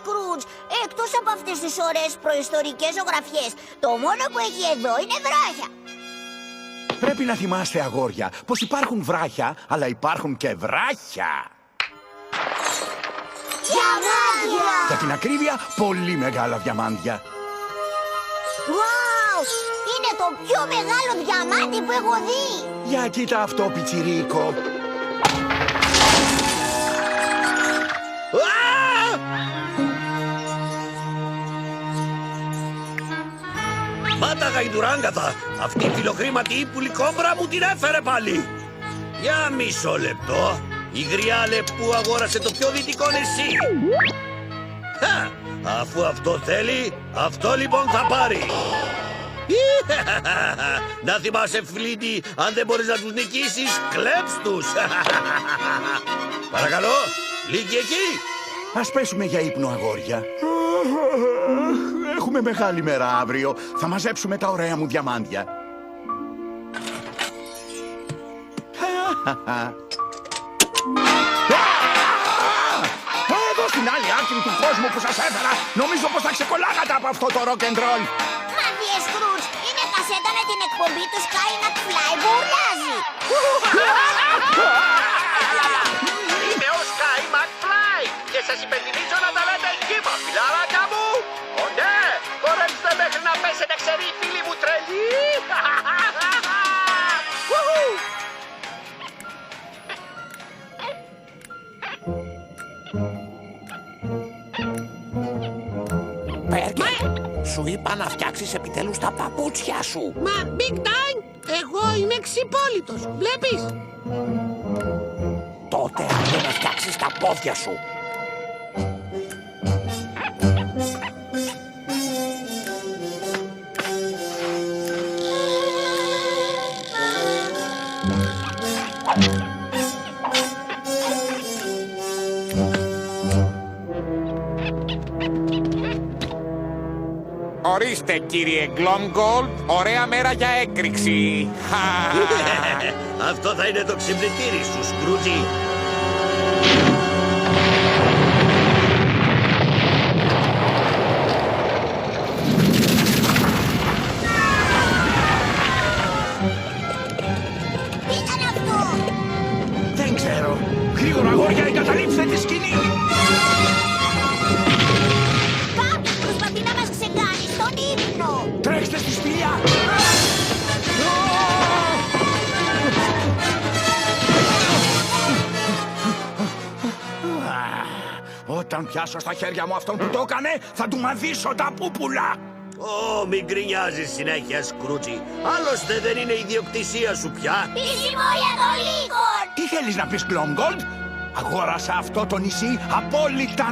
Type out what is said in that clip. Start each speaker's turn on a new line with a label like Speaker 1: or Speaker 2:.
Speaker 1: Σκρούτζ, εκτός από αυτές τις ωραίες προϊστορικές ζωγραφιές, το μόνο που έχει εδώ είναι βράχια.
Speaker 2: Πρέπει να θυμάστε, αγόρια, πως υπάρχουν βράχια, αλλά υπάρχουν και βράχια.
Speaker 1: Διαμάντια!
Speaker 2: Για την ακρίβεια, πολύ μεγάλα διαμάντια.
Speaker 1: Wow! Είναι το πιο μεγάλο διαμάντι που έχω δει!
Speaker 2: Για κοίτα αυτό, πιτσιρίκο.
Speaker 3: Μα τα γαϊδουράγκαθα, αυτή η φιλοκρήματη ύπουλη κόμπρα μου την έφερε πάλι. Για μισό λεπτό, η γριάλε που αγόρασε το πιο δυτικό νησί. Αφού αυτό θέλει, αυτό λοιπόν θα πάρει. Να θυμάσαι, Φλίντι, αν δεν μπορείς να τους νικήσεις, κλέψ' τους. Παρακαλώ, λίγη εκεί.
Speaker 2: Ας πέσουμε για ύπνο, αγόρια. Έχουμε μεγάλη μέρα αύριο. Θα μαζέψουμε τα ωραία μου διαμάντια. Εδώ στην άλλη άκρη του κόσμου που σας έφερα, νομίζω πως θα ξεκολλάγατε από αυτό το rock and roll.
Speaker 1: Μα διε Σκρούτζ, είναι κασέτα με την εκπομπή του Sky McFly που ουρλιάζει.
Speaker 3: Είμαι ο Sky McFly και σας υπενθυμίζω να τα λέτε κύμα, φιλάρακα μου. Ω ναι, χορέψτε μέχρι να πέσετε ξεροί, φίλοι μου τρελοί.
Speaker 4: Σου είπα να φτιάξεις επιτέλους τα παπούτσια σου.
Speaker 5: Μα, Big Time, εγώ είμαι ξυπόλυτος, βλέπεις.
Speaker 4: Τότε άντε να φτιάξεις τα πόδια σου.
Speaker 6: Ορίστε, κύριε Glomgold, ωραία μέρα για έκρηξη.
Speaker 3: Αυτό θα είναι το ξυπνητήρι σου, Σκρούτζι.
Speaker 1: Τι ήταν αυτό?
Speaker 2: Δεν ξέρω. Γρήγορα, αγόρια, εγκαταλείψτε τη σκηνή.
Speaker 1: Κάποιος προσπαθεί να μας ξεκάνει στον ύπνο.
Speaker 2: Τρέξτε στη σπηλιά. Όταν πιάσω στα χέρια μου αυτόν που το έκανε, θα του μαδίσω τα πούπουλα.
Speaker 3: Ω, μην γκρινιάζεις συνέχεια, Σκρούτζι. Άλλωστε δεν είναι ιδιοκτησία σου πια.
Speaker 1: Πισιμό για το Λίκον.
Speaker 2: Τι θέλεις να πεις, Glomgold? Αγόρασα αυτό το νησί απόλυτα